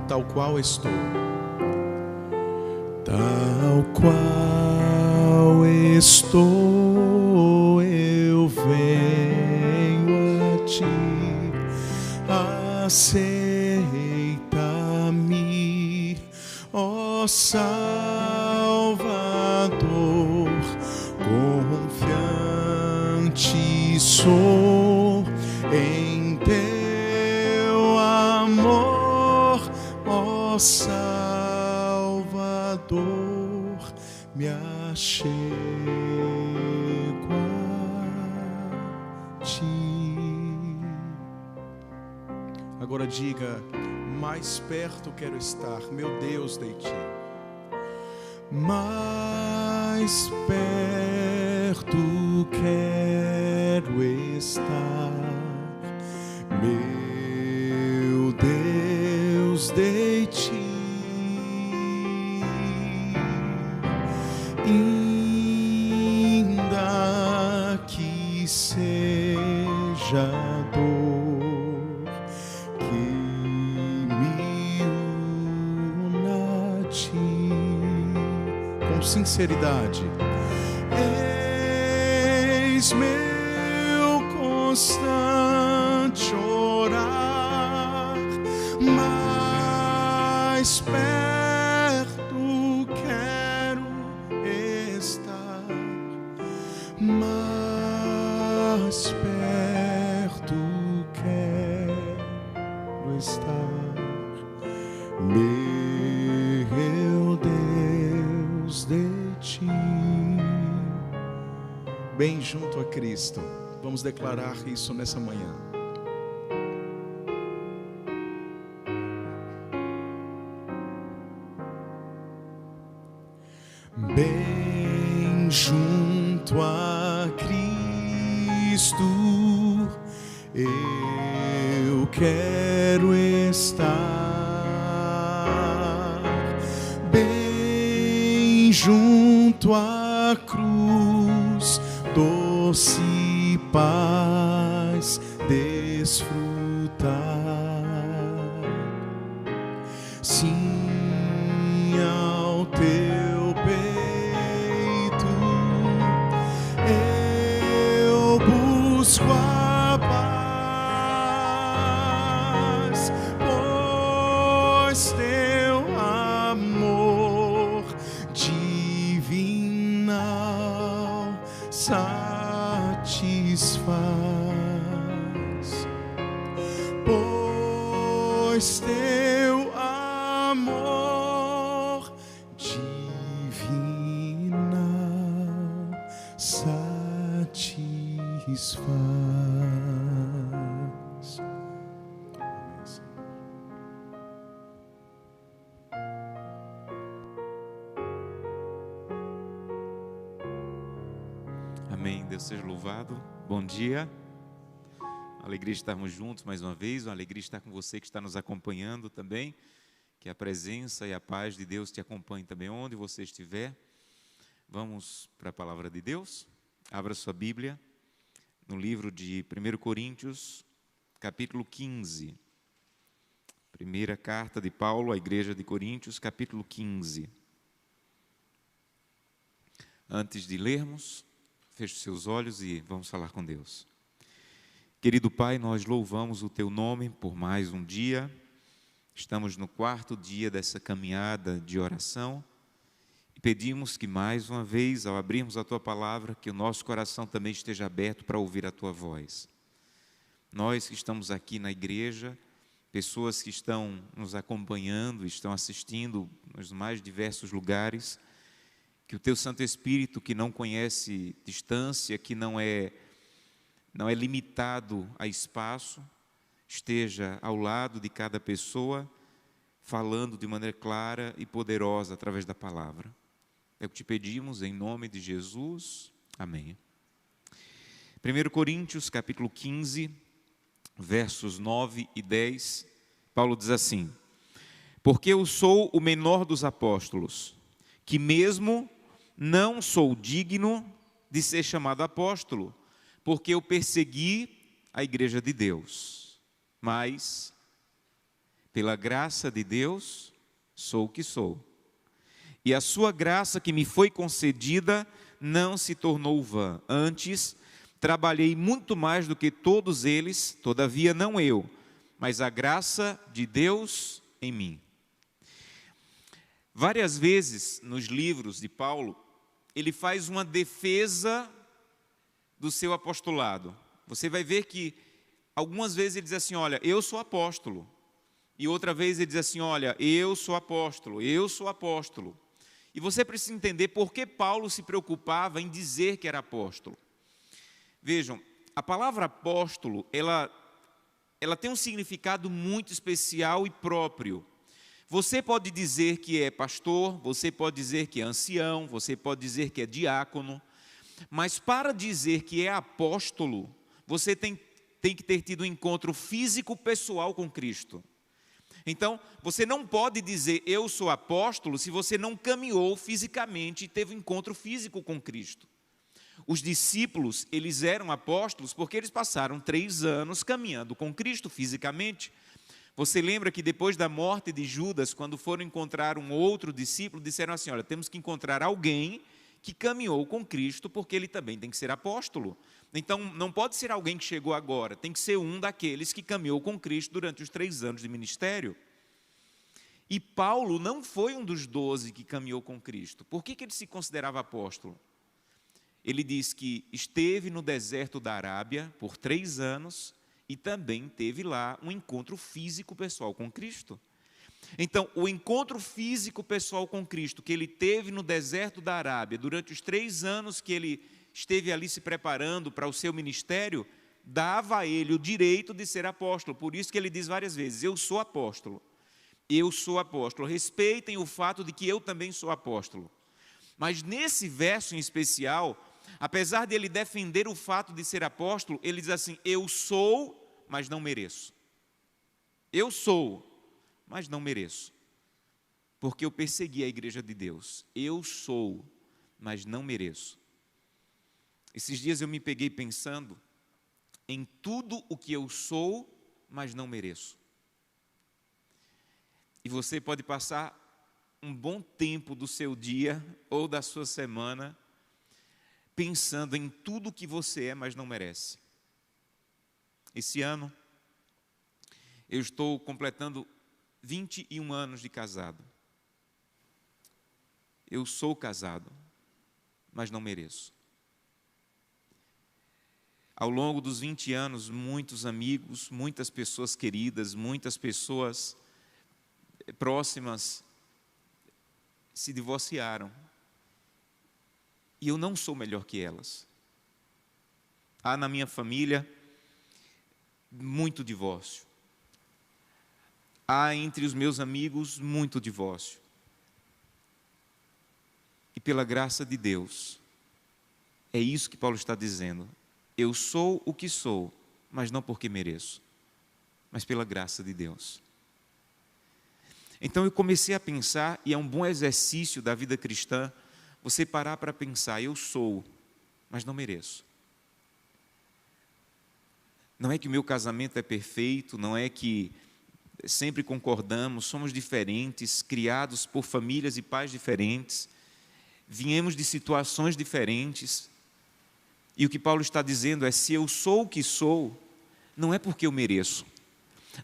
tal qual estou. Tal qual estou, eu venho a ti. Aceita-me, ó Salvador. Confiante sou em teu amor, ó Salvador. Me achego a ti. Agora diga: mais perto quero estar, meu Deus, de ti. Mais perto quero estar, meu Deus, de ti. Ainda que seja dor que me una a ti, com sinceridade. Eis meu constante orar, mais perto quero estar, mais perto quero estar, meu Deus, de ti. Bem junto a Cristo. Vamos declarar isso nessa manhã. Bem junto a Cristo, eu quero estar. Bem junto à cruz, doce paz desfrutar. Sim, ao teu peito eu busco a paz, pois teu amor divinal satisfaz, pois teu amor divinal satisfaz. Amém. Deus seja louvado. Bom dia. Alegria de estarmos juntos mais uma vez. Uma alegria de estar com você que está nos acompanhando também. Que a presença e a paz de Deus te acompanhe também onde você estiver. Vamos para a palavra de Deus. Abra sua Bíblia no livro de 1 Coríntios, capítulo 15. Primeira carta de Paulo à igreja de Coríntios, capítulo 15. Antes de lermos, feche os seus olhos e vamos falar com Deus. Querido Pai, nós louvamos o Teu nome por mais um dia. Estamos no 4º dia dessa caminhada de oração e pedimos que mais uma vez, ao abrirmos a Tua palavra, que o nosso coração também esteja aberto para ouvir a Tua voz. Nós que estamos aqui na igreja, pessoas que estão nos acompanhando, estão assistindo nos mais diversos lugares, que o Teu Santo Espírito, que não conhece distância, que não é limitado a espaço, esteja ao lado de cada pessoa, falando de maneira clara e poderosa através da palavra. É o que te pedimos em nome de Jesus. Amém. 1 Coríntios, capítulo 15, versos 9 e 10, Paulo diz assim: porque eu sou o menor dos apóstolos, que mesmo não sou digno de ser chamado apóstolo, porque eu persegui a igreja de Deus. Mas Pela graça de Deus, sou o que sou. E a sua graça que me foi concedida não se tornou vã. Antes, trabalhei muito mais do que todos eles, todavia não eu, mas a graça de Deus em mim. Várias vezes nos livros de Paulo, ele faz uma defesa do seu apostolado. Você vai ver que algumas vezes ele diz assim, olha, eu sou apóstolo. E outra vez ele diz assim, olha, eu sou apóstolo, eu sou apóstolo. E você precisa entender por que Paulo se preocupava em dizer que era apóstolo. Vejam, a palavra apóstolo, ela tem um significado muito especial e próprio. Você pode dizer que é pastor, você pode dizer que é ancião, você pode dizer que é diácono, mas para dizer que é apóstolo, você tem que ter tido um encontro físico pessoal com Cristo. Então, você não pode dizer eu sou apóstolo se você não caminhou fisicamente e teve um encontro físico com Cristo. Os discípulos, eles eram apóstolos porque eles passaram 3 anos caminhando com Cristo fisicamente. Você lembra que depois da morte de Judas, quando foram encontrar um outro discípulo, disseram assim, olha, temos que encontrar alguém que caminhou com Cristo, porque ele também tem que ser apóstolo. Então, não pode ser alguém que chegou agora, tem que ser um daqueles que caminhou com Cristo durante os 3 anos de ministério. E Paulo não foi um dos 12 que caminhou com Cristo. Por que ele se considerava apóstolo? Ele diz que esteve no deserto da Arábia por 3 anos e também teve lá um encontro físico pessoal com Cristo. Então, o encontro físico pessoal com Cristo que ele teve no deserto da Arábia, durante os 3 anos que ele esteve ali se preparando para o seu ministério, dava a ele o direito de ser apóstolo. Por isso que ele diz várias vezes, eu sou apóstolo. Eu sou apóstolo. Respeitem o fato de que eu também sou apóstolo. Mas nesse verso em especial, apesar de ele defender o fato de ser apóstolo, ele diz assim, eu sou, mas não mereço. Eu sou, mas não mereço. Porque eu persegui a igreja de Deus. Eu sou, mas não mereço. Esses dias eu me peguei pensando em tudo o que eu sou, mas não mereço. E você pode passar um bom tempo do seu dia ou da sua semana pensando em tudo o que você é, mas não merece. Esse ano, eu estou completando 21 anos de casado. Eu sou casado, mas não mereço. Ao longo dos 20 anos, muitos amigos, muitas pessoas queridas, muitas pessoas próximas se divorciaram. E eu não sou melhor que elas. Há na minha família muito divórcio. Há entre os meus amigos muito divórcio. E pela graça de Deus, é isso que Paulo está dizendo. Eu sou o que sou, mas não porque mereço, mas pela graça de Deus. Então eu comecei a pensar, e é um bom exercício da vida cristã, você parar para pensar, eu sou, mas não mereço. Não é que o meu casamento é perfeito, não é que sempre concordamos, somos diferentes, criados por famílias e pais diferentes, viemos de situações diferentes. E o que Paulo está dizendo é, se eu sou o que sou, não é porque eu mereço,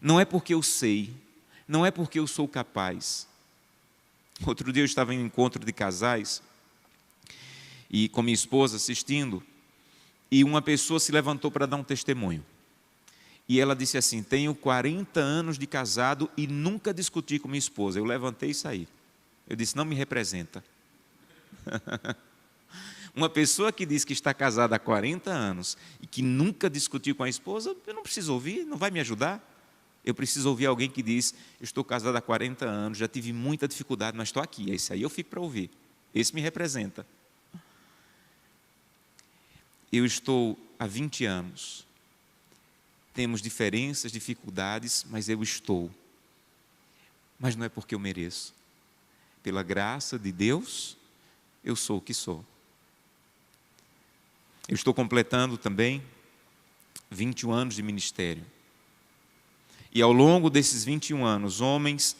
não é porque eu sei, não é porque eu sou capaz. Outro dia eu estava em um encontro de casais, e com minha esposa assistindo, e uma pessoa se levantou para dar um testemunho. E ela disse assim, tenho 40 anos de casado e nunca discuti com minha esposa. Eu levantei e saí. Eu disse, não me representa. Uma pessoa que diz que está casada há 40 anos e que nunca discutiu com a esposa, eu não preciso ouvir, não vai me ajudar. Eu preciso ouvir alguém que diz, eu estou casado há 40 anos, já tive muita dificuldade, mas estou aqui. Esse aí eu fico para ouvir. Esse me representa. Eu estou há 20 anos. Temos diferenças, dificuldades, mas eu estou. Mas não é porque eu mereço. Pela graça de Deus, eu sou o que sou. Eu estou completando também 21 anos de ministério. E ao longo desses 21 anos, homens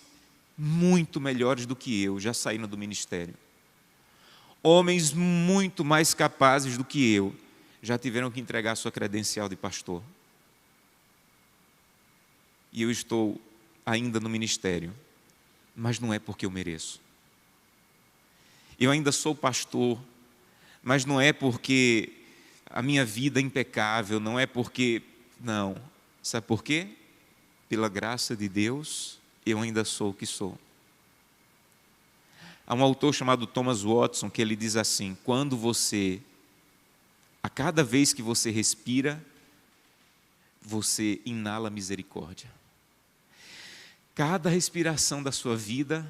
muito melhores do que eu já saíram do ministério. Homens muito mais capazes do que eu já tiveram que entregar sua credencial de pastor. E eu estou ainda no ministério, mas não é porque eu mereço. Eu ainda sou pastor, mas não é porque a minha vida é impecável, não é porque... Não. Sabe por quê? Pela graça de Deus, eu ainda sou o que sou. Há um autor chamado Thomas Watson que ele diz assim: a cada vez que você respira, você inala misericórdia. Cada respiração da sua vida,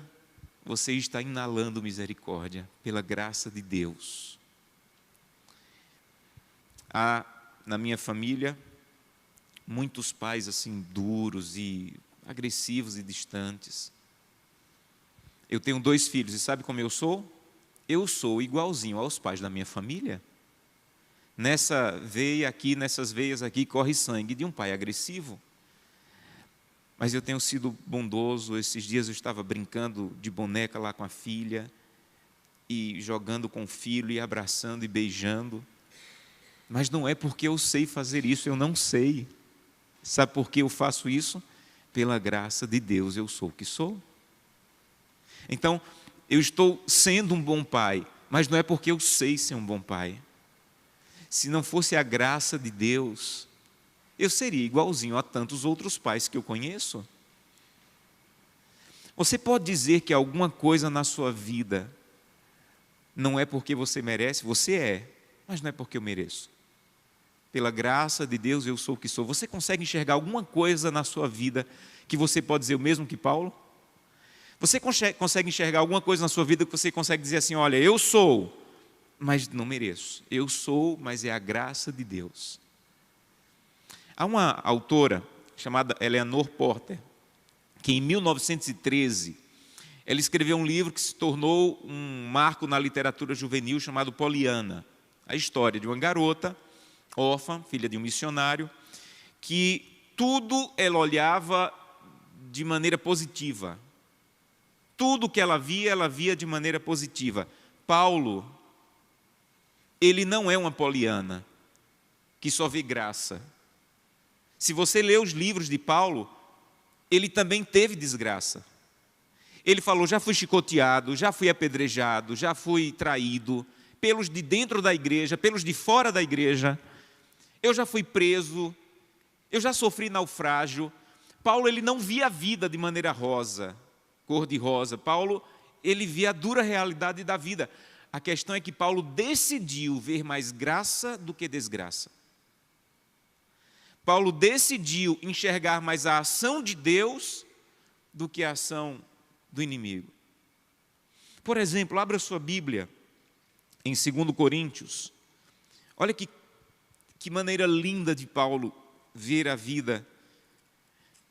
você está inalando misericórdia, pela graça de Deus. Há na minha família muitos pais assim duros e agressivos e distantes. Eu tenho 2 filhos e sabe como eu sou? Eu sou igualzinho aos pais da minha família. Nessas veias aqui corre sangue de um pai agressivo. Mas eu tenho sido bondoso. Esses dias eu estava brincando de boneca lá com a filha e jogando com o filho e abraçando e beijando. Mas não é porque eu sei fazer isso, eu não sei. Sabe por que eu faço isso? Pela graça de Deus eu sou o que sou. Então, eu estou sendo um bom pai, mas não é porque eu sei ser um bom pai. Se não fosse a graça de Deus, eu seria igualzinho a tantos outros pais que eu conheço. Você pode dizer que alguma coisa na sua vida não é porque você merece, você é, mas não é porque eu mereço. Pela graça de Deus eu sou o que sou. Você consegue enxergar alguma coisa na sua vida que você pode dizer o mesmo que Paulo? Você consegue enxergar alguma coisa na sua vida que você consegue dizer assim: olha, eu sou, mas não mereço. Eu sou, mas é a graça de Deus. Há uma autora chamada Eleanor Porter, que em 1913, ela escreveu um livro que se tornou um marco na literatura juvenil chamado Poliana. A história de uma garota órfã, filha de um missionário, que tudo ela olhava de maneira positiva. Tudo que ela via de maneira positiva. Paulo, ele não é uma Poliana, que só vê graça. Se você lê os livros de Paulo, ele também teve desgraça. Ele falou: já fui chicoteado, já fui apedrejado, já fui traído, pelos de dentro da igreja, pelos de fora da igreja. Eu já fui preso, eu já sofri naufrágio. Paulo, ele não via a vida de maneira rosa, cor-de-rosa. Paulo, ele via a dura realidade da vida. A questão é que Paulo decidiu ver mais graça do que desgraça. Paulo decidiu enxergar mais a ação de Deus do que a ação do inimigo. Por exemplo, abra sua Bíblia em 2 Coríntios. Olha que maneira linda de Paulo ver a vida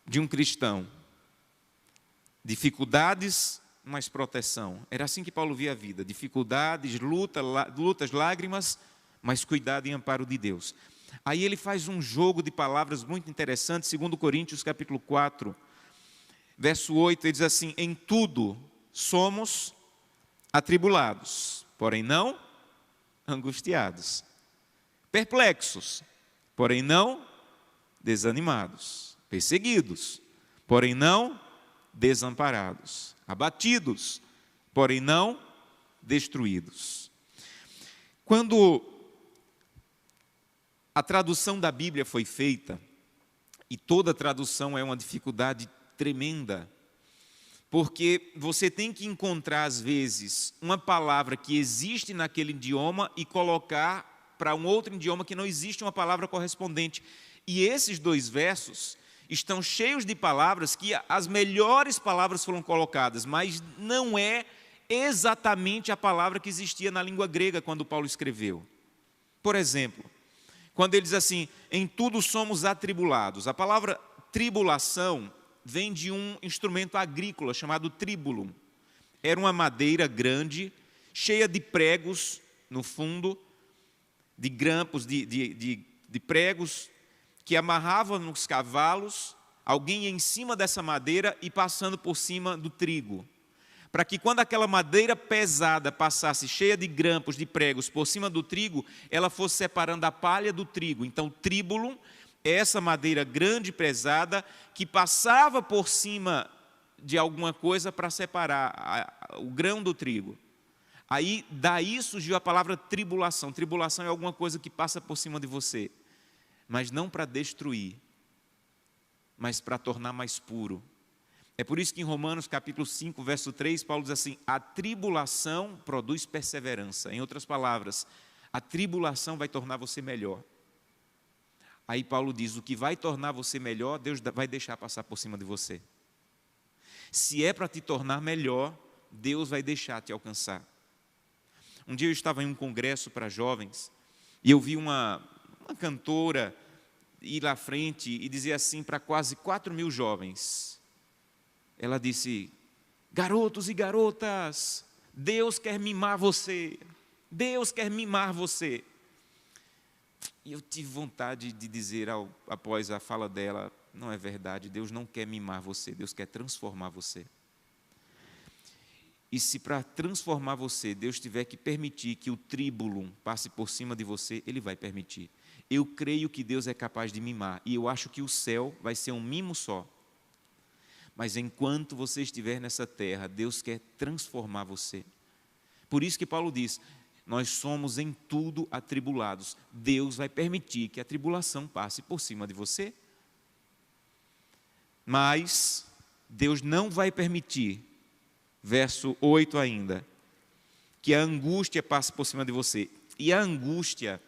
de um cristão. Dificuldades, mas proteção. Era assim que Paulo via a vida. Dificuldades, lutas, lágrimas, mas cuidado e amparo de Deus. Aí ele faz um jogo de palavras muito interessante, 2 Coríntios capítulo 4, verso 8, ele diz assim: em tudo somos atribulados, porém não angustiados, perplexos, porém não desanimados, perseguidos, porém não desamparados, abatidos, porém não destruídos. Quando a tradução da Bíblia foi feita, e toda tradução é uma dificuldade tremenda, porque você tem que encontrar, às vezes, uma palavra que existe naquele idioma e colocar para um outro idioma que não existe uma palavra correspondente. E esses 2 versos estão cheios de palavras que as melhores palavras foram colocadas, mas não é exatamente a palavra que existia na língua grega quando Paulo escreveu. Por exemplo, quando ele diz assim: em tudo somos atribulados. A palavra tribulação vem de um instrumento agrícola chamado tribulum. Era uma madeira grande, cheia de pregos no fundo, de grampos, de pregos, que amarravam nos cavalos alguém em cima dessa madeira e passando por cima do trigo, para que quando aquela madeira pesada passasse cheia de grampos, de pregos, por cima do trigo, ela fosse separando a palha do trigo. Então, tríbulum é essa madeira grande e pesada que passava por cima de alguma coisa para separar o grão do trigo. Aí, daí surgiu a palavra tribulação. Tribulação é alguma coisa que passa por cima de você, mas não para destruir, mas para tornar mais puro. É por isso que em Romanos capítulo 5, verso 3, Paulo diz assim: a tribulação produz perseverança. Em outras palavras, a tribulação vai tornar você melhor. Aí Paulo diz: o que vai tornar você melhor, Deus vai deixar passar por cima de você. Se é para te tornar melhor, Deus vai deixar te alcançar. Um dia eu estava em um congresso para jovens, e eu vi uma cantora ir lá à frente e dizer assim para quase 4.000 jovens. Ela disse: garotos e garotas, Deus quer mimar você, Deus quer mimar você. E eu tive vontade de dizer, após a fala dela: não é verdade, Deus não quer mimar você, Deus quer transformar você. E se para transformar você, Deus tiver que permitir que o tríbulum passe por cima de você, Ele vai permitir. Eu creio que Deus é capaz de mimar, e eu acho que o céu vai ser um mimo só. Mas enquanto você estiver nessa terra, Deus quer transformar você. Por isso que Paulo diz: nós somos em tudo atribulados. Deus vai permitir que a tribulação passe por cima de você. Mas Deus não vai permitir, verso 8 ainda, que a angústia passe por cima de você. E a angústia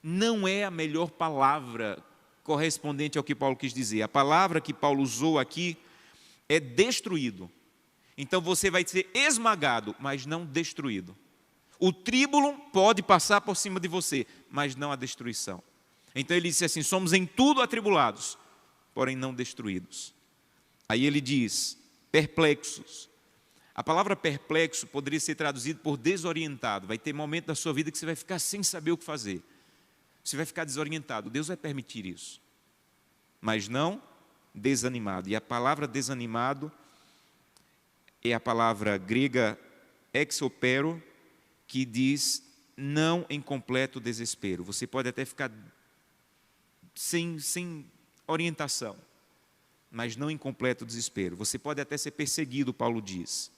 não é a melhor palavra correspondente ao que Paulo quis dizer. A palavra que Paulo usou aqui é destruído. Então você vai ser esmagado, mas não destruído. O tríbulum pode passar por cima de você, mas não a destruição. Então ele disse assim: somos em tudo atribulados, porém não destruídos. Aí ele diz: perplexos. A palavra perplexo poderia ser traduzido por desorientado. Vai ter momento da sua vida que você vai ficar sem saber o que fazer. Você vai ficar desorientado. Deus vai permitir isso. Mas não desanimado. E a palavra desanimado é a palavra grega exopero, que diz não em completo desespero. Você pode até ficar sem orientação, mas não em completo desespero. Você pode até ser perseguido, Paulo diz,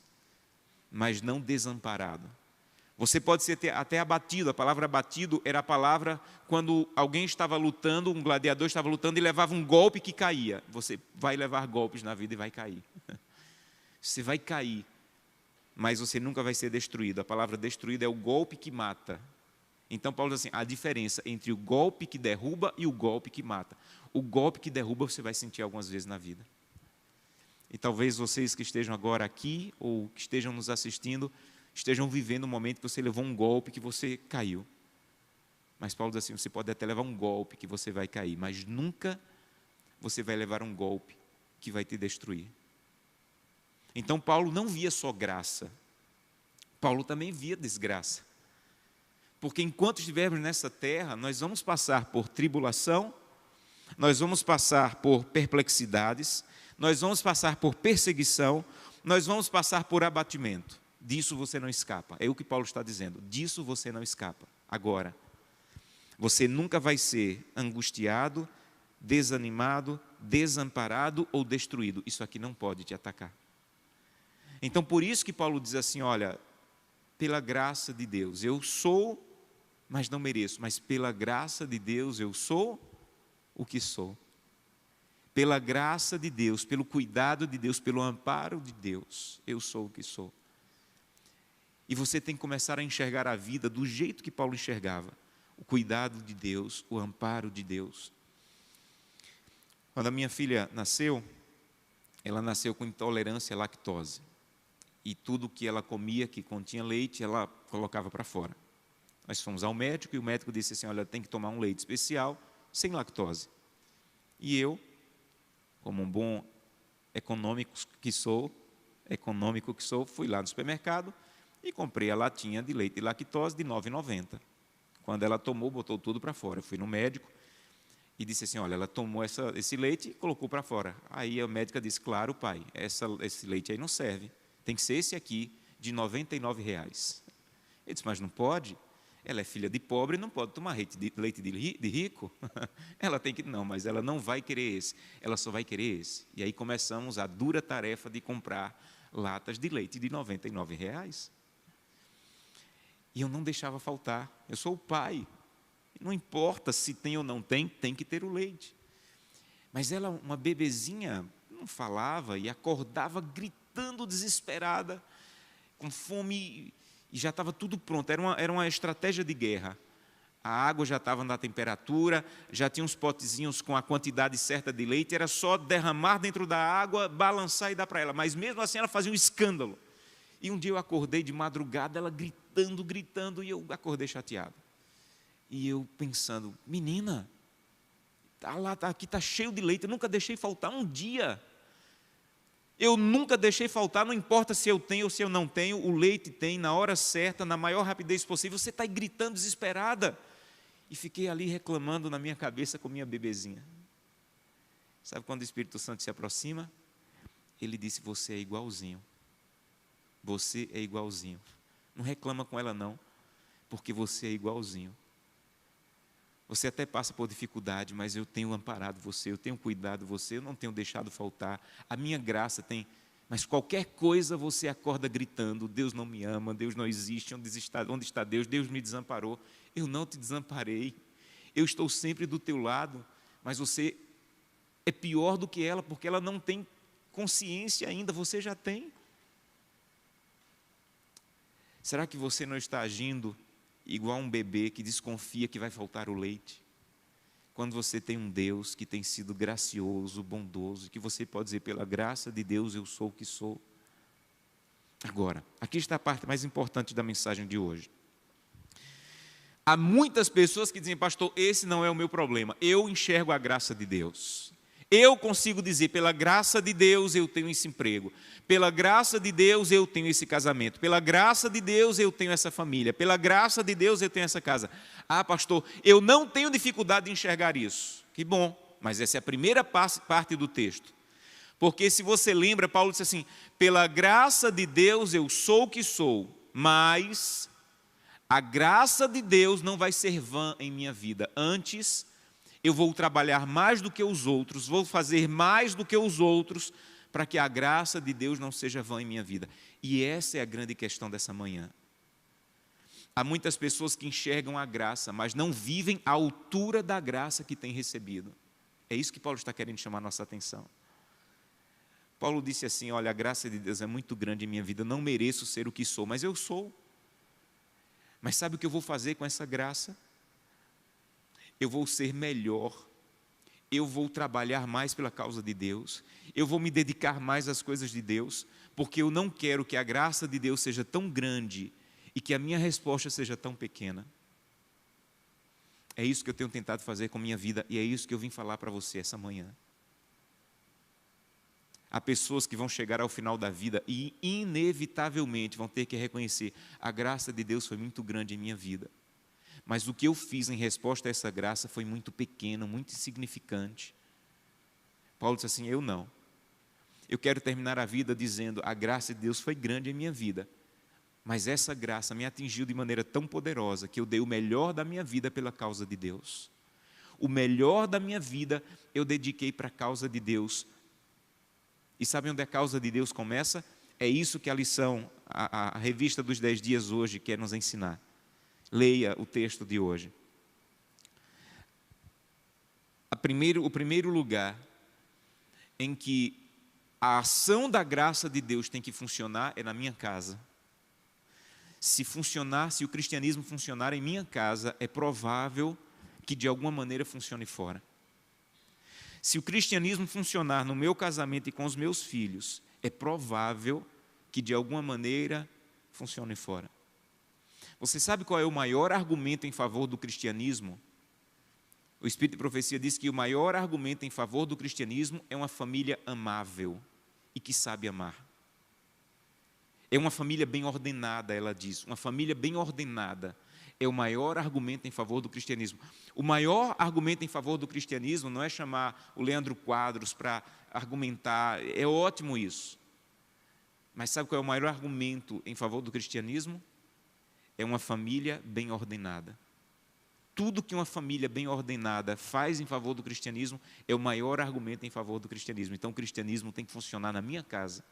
mas não desamparado. Você pode ser até abatido. A palavra abatido era a palavra quando alguém estava lutando, um gladiador estava lutando e levava um golpe que caía. Você vai levar golpes na vida e vai cair. Você vai cair, mas você nunca vai ser destruído. A palavra destruído é o golpe que mata. Então Paulo diz assim: a diferença entre o golpe que derruba e o golpe que mata. O golpe que derruba você vai sentir algumas vezes na vida. E talvez vocês que estejam agora aqui ou que estejam nos assistindo estejam vivendo um momento que você levou um golpe, que você caiu. Mas Paulo diz assim: você pode até levar um golpe que você vai cair, mas nunca você vai levar um golpe que vai te destruir. Então Paulo não via só graça, Paulo também via desgraça. Porque enquanto estivermos nessa terra, nós vamos passar por tribulação, nós vamos passar por perplexidades, nós vamos passar por perseguição, nós vamos passar por abatimento. Disso você não escapa. É o que Paulo está dizendo. Disso você não escapa. Agora, você nunca vai ser angustiado, desanimado, desamparado ou destruído. Isso aqui não pode te atacar. Então, por isso que Paulo diz assim: olha, pela graça de Deus, eu sou, mas não mereço, mas pela graça de Deus eu sou o que sou. Pela graça de Deus, pelo cuidado de Deus, pelo amparo de Deus, eu sou o que sou. E você tem que começar a enxergar a vida do jeito que Paulo enxergava. O cuidado de Deus, o amparo de Deus. Quando a minha filha nasceu, ela nasceu com intolerância à lactose. E tudo que ela comia que continha leite, ela colocava para fora. Nós fomos ao médico e o médico disse assim: olha, tem que tomar um leite especial, sem lactose. E eu, como um bom econômico que sou, fui lá no supermercado e comprei a latinha de leite e lactose de R$ 9,90. Quando ela tomou, botou tudo para fora. Eu fui no médico E disse assim, olha, ela tomou esse leite e colocou para fora. Aí a médica disse, claro, pai, esse leite aí não serve. Tem que ser esse aqui, de R$ 99. Ele disse, mas não pode? Ela é filha de pobre, não pode tomar leite de rico. Ela tem que, não, mas ela não vai querer esse. Ela só vai querer esse. E aí começamos a dura tarefa de comprar latas de leite de R$ 99. E eu não deixava faltar. Eu sou o pai. Não importa se tem ou não tem, tem que ter o leite. Mas ela, uma bebezinha, não falava e acordava gritando desesperada, com fome, e já estava tudo pronto. Era uma estratégia de guerra. A água já estava na temperatura, já tinha uns potezinhos com a quantidade certa de leite, era só derramar dentro da água, balançar e dar para ela. Mas mesmo assim ela fazia um escândalo. E um dia eu acordei de madrugada, ela gritando, e eu acordei chateado. E eu pensando, menina, aqui está cheio de leite, eu nunca deixei faltar um dia. Eu nunca deixei faltar, não importa se eu tenho ou se eu não tenho, o leite tem, na hora certa, na maior rapidez possível. Você está gritando desesperada. E fiquei ali reclamando na minha cabeça com minha bebezinha. Sabe quando o Espírito Santo se aproxima? Ele disse, você é igualzinho. Você é igualzinho. Não reclama com ela não, porque você é igualzinho. Você até passa por dificuldade, mas eu tenho amparado você, eu tenho cuidado de você, eu não tenho deixado faltar. A minha graça tem, mas qualquer coisa você acorda gritando, Deus não me ama, Deus não existe, onde está Deus? Deus me desamparou. Eu não te desamparei, eu estou sempre do teu lado, mas você é pior do que ela, porque ela não tem consciência ainda, você já tem. Será que você não está agindo igual um bebê que desconfia que vai faltar o leite? Quando você tem um Deus que tem sido gracioso, bondoso, que você pode dizer, pela graça de Deus eu sou o que sou. Agora, aqui está a parte mais importante da mensagem de hoje. Há muitas pessoas que dizem, pastor, esse não é o meu problema, eu enxergo a graça de Deus. Eu consigo dizer, pela graça de Deus eu tenho esse emprego, pela graça de Deus eu tenho esse casamento, pela graça de Deus eu tenho essa família, pela graça de Deus eu tenho essa casa. Ah, pastor, eu não tenho dificuldade de enxergar isso. Que bom, mas essa é a primeira parte do texto. Porque se você lembra, Paulo disse assim, pela graça de Deus eu sou o que sou, mas a graça de Deus não vai ser vã em minha vida. Antes, eu vou trabalhar mais do que os outros, vou fazer mais do que os outros, para que a graça de Deus não seja vã em minha vida. E essa é a grande questão dessa manhã. Há muitas pessoas que enxergam a graça, mas não vivem à altura da graça que têm recebido. É isso que Paulo está querendo chamar a nossa atenção. Paulo disse assim, olha, a graça de Deus é muito grande em minha vida, eu não mereço ser o que sou, mas eu sou. Mas sabe o que eu vou fazer com essa graça? Eu vou ser melhor, eu vou trabalhar mais pela causa de Deus, eu vou me dedicar mais às coisas de Deus, porque eu não quero que a graça de Deus seja tão grande e que a minha resposta seja tão pequena. É isso que eu tenho tentado fazer com a minha vida e é isso que eu vim falar para você essa manhã. Há pessoas que vão chegar ao final da vida e inevitavelmente vão ter que reconhecer, a graça de Deus foi muito grande em minha vida. Mas o que eu fiz em resposta a essa graça foi muito pequeno, muito insignificante. Paulo disse assim, eu não. Eu quero terminar a vida dizendo, a graça de Deus foi grande em minha vida. Mas essa graça me atingiu de maneira tão poderosa que eu dei o melhor da minha vida pela causa de Deus. O melhor da minha vida eu dediquei para a causa de Deus. E sabe onde a causa de Deus começa? É isso que a lição, a revista dos 10 dias hoje quer nos ensinar. Leia o texto de hoje. O primeiro lugar em que a ação da graça de Deus tem que funcionar é na minha casa. Se o cristianismo funcionar em minha casa, é provável que de alguma maneira funcione fora. Se o cristianismo funcionar no meu casamento e com os meus filhos, é provável que de alguma maneira funcione fora. Você sabe qual é o maior argumento em favor do cristianismo? O Espírito de Profecia diz que o maior argumento em favor do cristianismo é uma família amável e que sabe amar. É uma família bem ordenada, ela diz. Uma família bem ordenada é o maior argumento em favor do cristianismo. O maior argumento em favor do cristianismo não é chamar o Leandro Quadros para argumentar, é ótimo isso. Mas sabe qual é o maior argumento em favor do cristianismo? É uma família bem ordenada. Tudo que uma família bem ordenada faz em favor do cristianismo é o maior argumento em favor do cristianismo. Então, o cristianismo tem que funcionar na minha casa.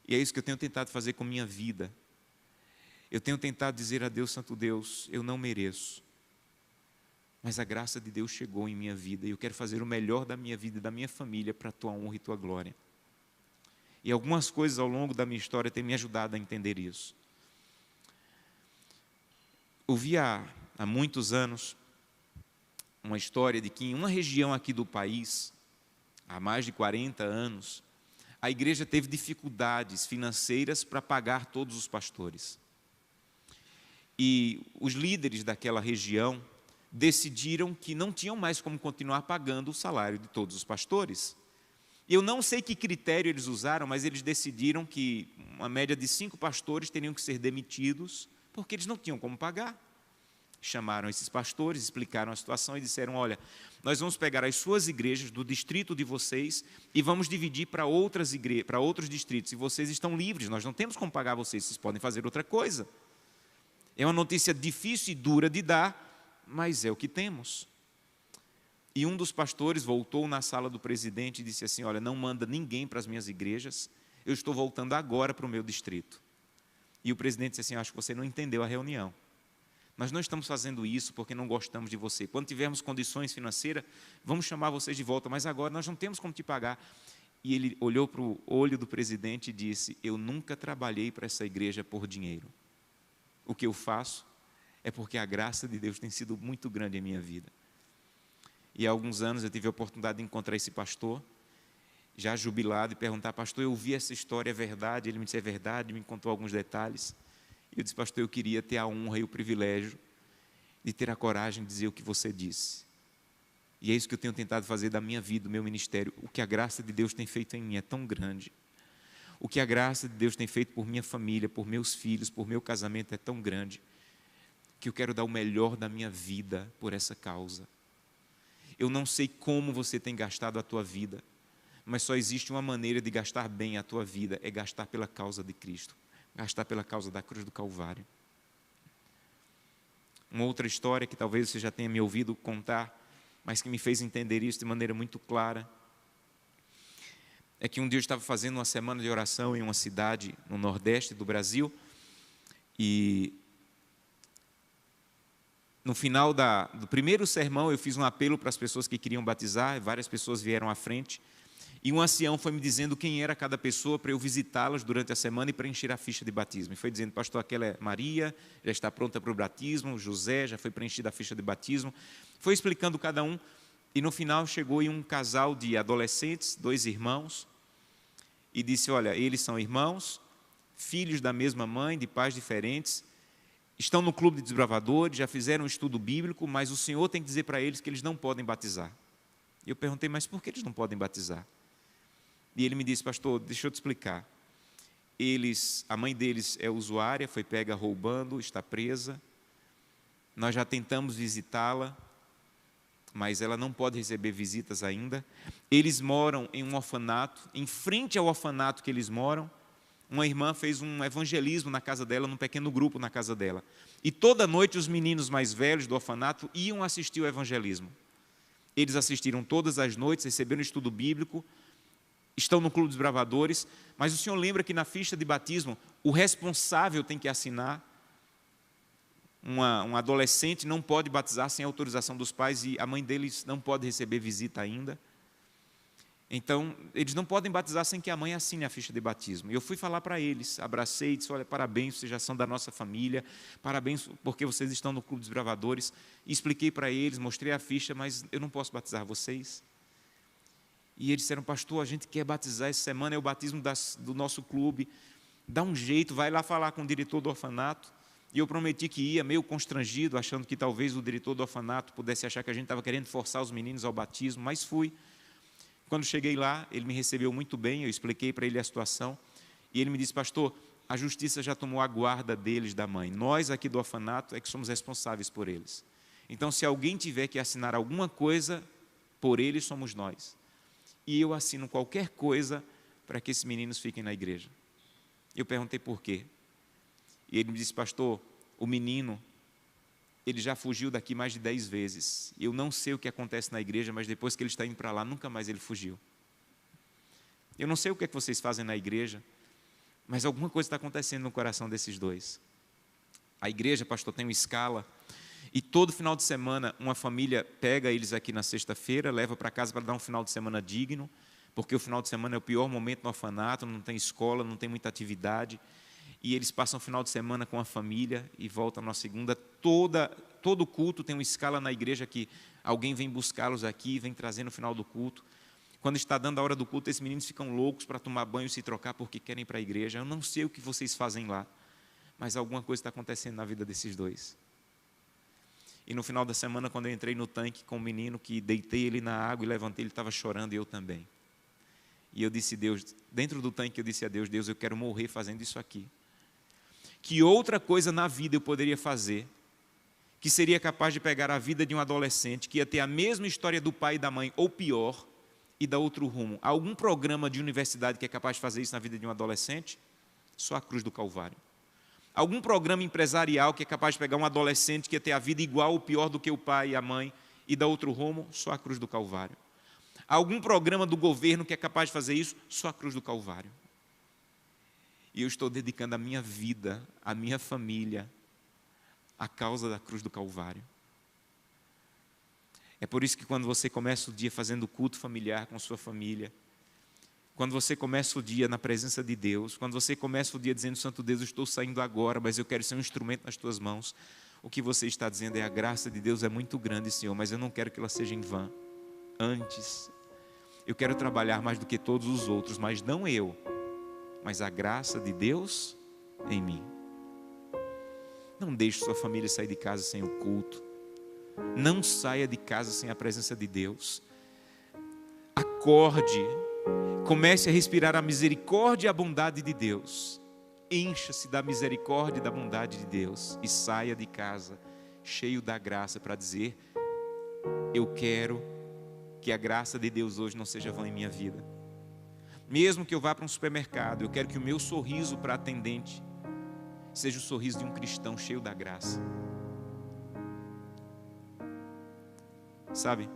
E é isso que eu tenho tentado fazer com minha vida. Eu tenho tentado dizer a Deus, Santo Deus, eu não mereço. Mas a graça de Deus chegou em minha vida. E eu quero fazer o melhor da minha vida e da minha família para a tua honra e tua glória. E algumas coisas ao longo da minha história têm me ajudado a entender isso. Ouvi há muitos anos uma história de que em uma região aqui do país, há mais de 40 anos, a igreja teve dificuldades financeiras para pagar todos os pastores. E os líderes daquela região decidiram que não tinham mais como continuar pagando o salário de todos os pastores. Eu não sei que critério eles usaram, mas eles decidiram que uma média de 5 pastores teriam que ser demitidos, porque eles não tinham como pagar. Chamaram esses pastores, explicaram a situação e disseram, olha, nós vamos pegar as suas igrejas do distrito de vocês e vamos dividir para outros distritos, e vocês estão livres, nós não temos como pagar vocês, vocês podem fazer outra coisa. É uma notícia difícil e dura de dar, mas é o que temos. E um dos pastores voltou na sala do presidente e disse assim, olha, não manda ninguém para as minhas igrejas, eu estou voltando agora para o meu distrito. E o presidente disse assim, acho que você não entendeu a reunião. Nós não estamos fazendo isso porque não gostamos de você. Quando tivermos condições financeiras, vamos chamar vocês de volta, mas agora nós não temos como te pagar. E ele olhou para o olho do presidente e disse, eu nunca trabalhei para essa igreja por dinheiro. O que eu faço é porque a graça de Deus tem sido muito grande em minha vida. E há alguns anos eu tive a oportunidade de encontrar esse pastor, já jubilado, e perguntar, pastor, eu ouvi essa história, é verdade? Ele me disse, é verdade, me contou alguns detalhes. E eu disse, pastor, eu queria ter a honra e o privilégio de ter a coragem de dizer o que você disse. E é isso que eu tenho tentado fazer da minha vida, do meu ministério. O que a graça de Deus tem feito em mim é tão grande. O que a graça de Deus tem feito por minha família, por meus filhos, por meu casamento é tão grande, que eu quero dar o melhor da minha vida por essa causa. Eu não sei como você tem gastado a tua vida, mas só existe uma maneira de gastar bem a tua vida, é gastar pela causa de Cristo, gastar pela causa da cruz do Calvário. Uma outra história que talvez você já tenha me ouvido contar, mas que me fez entender isso de maneira muito clara, é que um dia eu estava fazendo uma semana de oração em uma cidade no nordeste do Brasil, e no final do primeiro sermão eu fiz um apelo para as pessoas que queriam batizar, várias pessoas vieram à frente, e um ancião foi me dizendo quem era cada pessoa para eu visitá-las durante a semana e preencher a ficha de batismo. E foi dizendo, pastor, aquela é Maria, já está pronta para o batismo, José, já foi preenchida a ficha de batismo. Foi explicando cada um, e no final chegou em um casal de adolescentes, 2 irmãos, e disse, olha, eles são irmãos, filhos da mesma mãe, de pais diferentes, estão no clube de desbravadores, já fizeram um estudo bíblico, mas o Senhor tem que dizer para eles que eles não podem batizar. E eu perguntei, mas por que eles não podem batizar? E ele me disse, pastor, deixa eu te explicar. A mãe deles é usuária, foi pega roubando, está presa. Nós já tentamos visitá-la, mas ela não pode receber visitas ainda. Eles moram em um orfanato, em frente ao orfanato que eles moram, uma irmã fez um evangelismo na casa dela, num pequeno grupo na casa dela. E toda noite os meninos mais velhos do orfanato iam assistir o evangelismo. Eles assistiram todas as noites, receberam estudo bíblico, estão no clube dos bravadores, mas o senhor lembra que na ficha de batismo, o responsável tem que assinar. Um adolescente não pode batizar sem autorização dos pais e a mãe deles não pode receber visita ainda. Então, eles não podem batizar sem que a mãe assine a ficha de batismo. E eu fui falar para eles, abracei e disse, olha, parabéns, vocês já são da nossa família, parabéns porque vocês estão no clube dos bravadores. E expliquei para eles, mostrei a ficha, mas eu não posso batizar vocês. E eles disseram, pastor, a gente quer batizar essa semana, é o batismo do nosso clube, dá um jeito, vai lá falar com o diretor do orfanato. E eu prometi que ia, meio constrangido, achando que talvez o diretor do orfanato pudesse achar que a gente estava querendo forçar os meninos ao batismo, mas fui. Quando cheguei lá, ele me recebeu muito bem, eu expliquei para ele a situação, e ele me disse, pastor, a justiça já tomou a guarda deles, da mãe. Nós aqui do orfanato é que somos responsáveis por eles. Então, se alguém tiver que assinar alguma coisa por eles, somos nós. E eu assino qualquer coisa para que esses meninos fiquem na igreja. Eu perguntei por quê. E ele me disse: pastor, o menino, ele já fugiu daqui mais de 10 vezes. Eu não sei o que acontece na igreja, mas depois que ele está indo para lá, nunca mais ele fugiu. Eu não sei o que é que vocês fazem na igreja, mas alguma coisa está acontecendo no coração desses dois. A igreja, pastor, tem uma escala, e todo final de semana uma família pega eles aqui na sexta-feira, leva para casa para dar um final de semana digno, porque o final de semana é o pior momento no orfanato, não tem escola, não tem muita atividade, e eles passam o final de semana com a família e voltam na segunda. Todo culto tem uma escala na igreja que alguém vem buscá-los aqui, vem trazer no final do culto. Quando está dando a hora do culto, esses meninos ficam loucos para tomar banho e se trocar porque querem ir para a igreja. Eu não sei o que vocês fazem lá, mas alguma coisa está acontecendo na vida desses dois. E no final da semana, quando eu entrei no tanque com o menino, que deitei ele na água e levantei, ele estava chorando e eu também. E eu disse: Deus, dentro do tanque eu disse a Deus: Deus, eu quero morrer fazendo isso aqui. Que outra coisa na vida eu poderia fazer que seria capaz de pegar a vida de um adolescente que ia ter a mesma história do pai e da mãe, ou pior, e dar outro rumo? Algum programa de universidade que é capaz de fazer isso na vida de um adolescente? Só a cruz do Calvário. Algum programa empresarial que é capaz de pegar um adolescente que ia ter a vida igual ou pior do que o pai e a mãe e dar outro rumo? Só a cruz do Calvário. Algum programa do governo que é capaz de fazer isso? Só a cruz do Calvário. E eu estou dedicando a minha vida, a minha família, à causa da cruz do Calvário. É por isso que quando você começa o dia fazendo culto familiar com sua família, quando você começa o dia na presença de Deus, quando você começa o dia dizendo: Santo Deus, eu estou saindo agora, mas eu quero ser um instrumento nas tuas mãos, o que você está dizendo é: a graça de Deus é muito grande, Senhor, mas eu não quero que ela seja em vão. Antes, eu quero trabalhar mais do que todos os outros, mas não eu, mas a graça de Deus em mim. Não deixe sua família sair de casa sem o culto. Não saia de casa sem a presença de Deus. Acorde, comece a respirar a misericórdia e a bondade de Deus. Encha-se da misericórdia e da bondade de Deus e saia de casa cheio da graça para dizer: eu quero que a graça de Deus hoje não seja vã em minha vida. Mesmo que eu vá para um supermercado, eu quero que o meu sorriso para atendente seja o sorriso de um cristão cheio da graça. Sabe,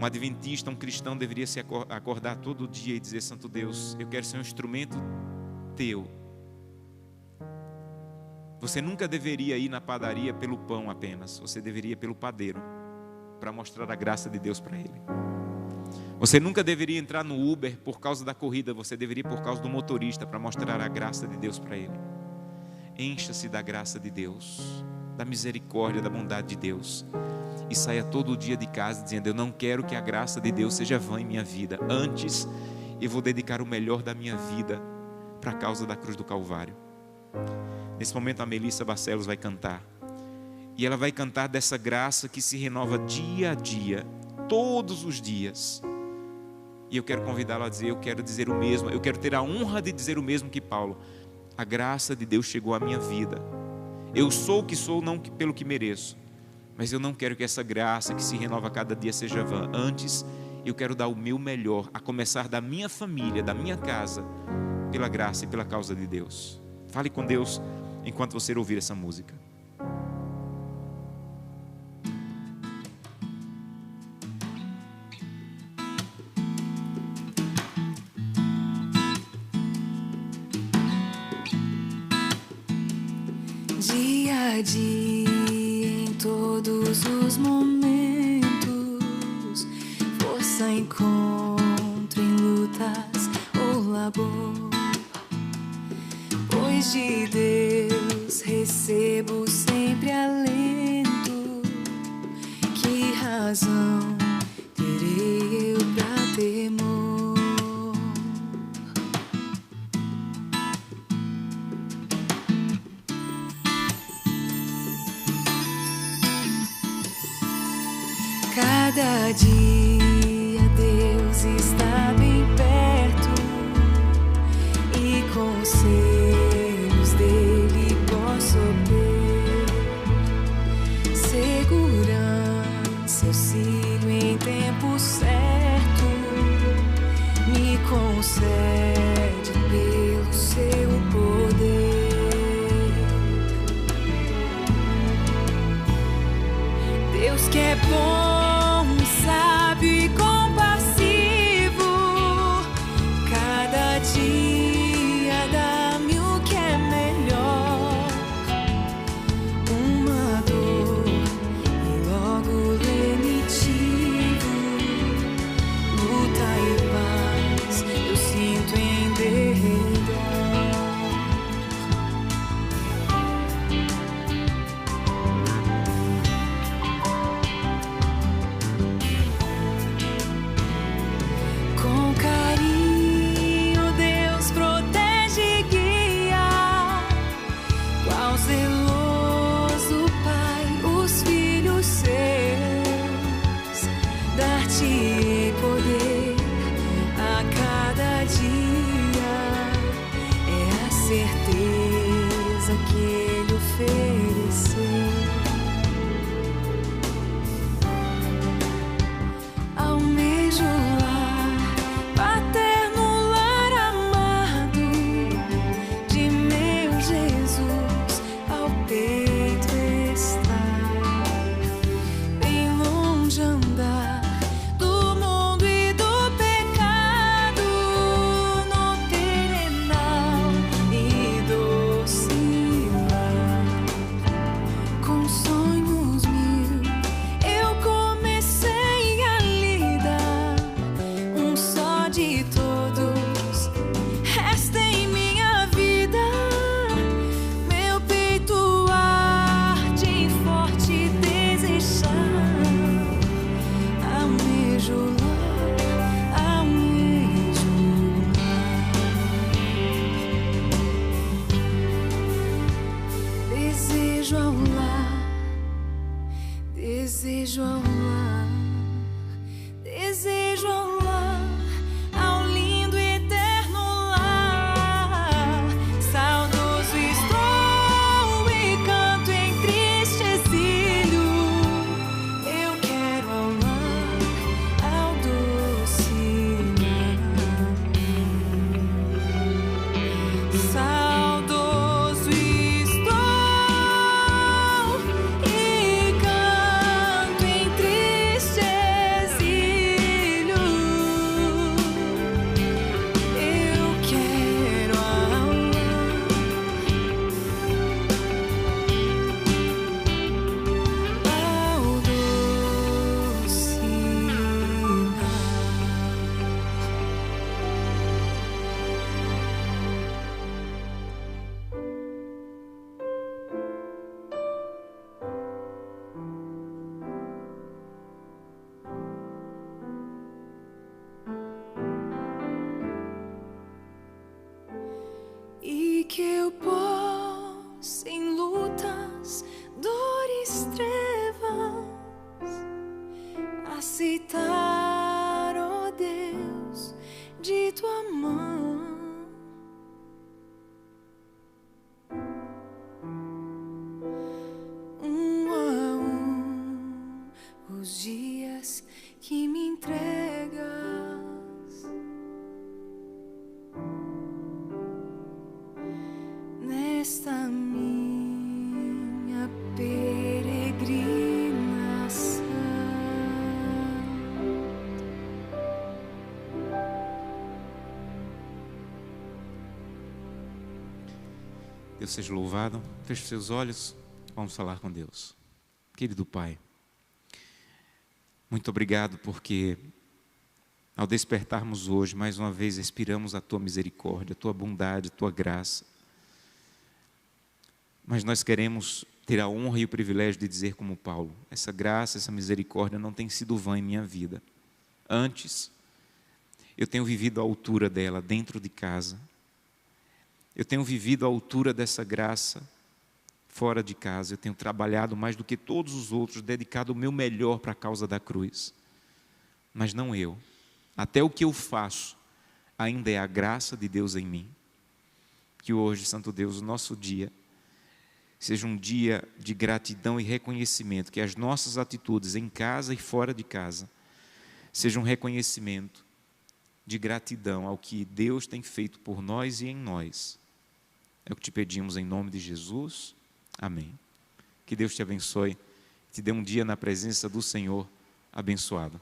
um adventista, um cristão deveria se acordar todo dia e dizer: Santo Deus, eu quero ser um instrumento teu. Você nunca deveria ir na padaria pelo pão apenas, você deveria ir pelo padeiro, para mostrar a graça de Deus para ele. Você nunca deveria entrar no Uber por causa da corrida, você deveria ir por causa do motorista, para mostrar a graça de Deus para ele. Encha-se da graça de Deus, da misericórdia, da bondade de Deus, e saia todo dia de casa dizendo: eu não quero que a graça de Deus seja vã em minha vida. Antes, eu vou dedicar o melhor da minha vida para a causa da cruz do Calvário. Nesse momento a Melissa Barcelos vai cantar, e ela vai cantar dessa graça que se renova dia a dia, todos os dias. E eu quero convidá-la a dizer: eu quero dizer o mesmo, eu quero ter a honra de dizer o mesmo que Paulo. A graça de Deus chegou à minha vida. Eu sou o que sou, não pelo que mereço, mas eu não quero que essa graça que se renova a cada dia seja vã. Antes, eu quero dar o meu melhor, a começar da minha família, da minha casa, pela graça e pela causa de Deus. Fale com Deus enquanto você ouvir essa música. Dia a dia, em todos os momentos, força encontro em lutas ou labor, pois de Deus recebo sempre alento. Que razão terei eu pra temor? Cada dia Deus está bem perto e com seu Deus que é bom, sábio e compassivo, cada dia dá-me o que é melhor. Uma dor e logo lenitivo, luta e paz eu sinto em derredor. Com carinho Deus protege e guia, qual zeloso Pai os filhos seus. Dar-te poder a cada dia é a certeza que Ele ofereceu. Almejo lar, paterno lar amado de meu Jesus, ao peito estar, bem longe andar do mundo e do pecado, no perenal e doce lar. Com sonhos mil eu comecei a lidar, um só de todos resta em minha vida. Meu peito arde em forte desejar, almejo lar, almejo lar. Desejo ao lar, desejo ao lar, desejo ao lar, ao lindo e eterno lar. Saudoso estou e canto em triste exílio. Eu quero ao lar, ao doce lar. Saudoso estou e canto em triste exílio. Eu quero ao doce lar. E que eu possa em lutas, dores, trevas, aceitar, ó Deus, de tua mão um a um os dias que me entregas. Nesta minha peregrinação, Deus seja louvado. Feche seus olhos, vamos falar com Deus. Querido Pai, muito obrigado porque ao despertarmos hoje, mais uma vez expiramos a Tua misericórdia, a Tua bondade, a Tua graça. Mas nós queremos ter a honra e o privilégio de dizer como Paulo, essa graça, essa misericórdia não tem sido vã em minha vida. Antes, eu tenho vivido à altura dela, dentro de casa. Eu tenho vivido à altura dessa graça, fora de casa. Eu tenho trabalhado mais do que todos os outros, dedicado o meu melhor para a causa da cruz. Mas não eu. Até o que eu faço ainda é a graça de Deus em mim. Que hoje, Santo Deus, o nosso dia seja um dia de gratidão e reconhecimento, que as nossas atitudes em casa e fora de casa sejam um reconhecimento de gratidão ao que Deus tem feito por nós e em nós. É o que te pedimos em nome de Jesus. Amém. Que Deus te abençoe, te dê um dia na presença do Senhor abençoado.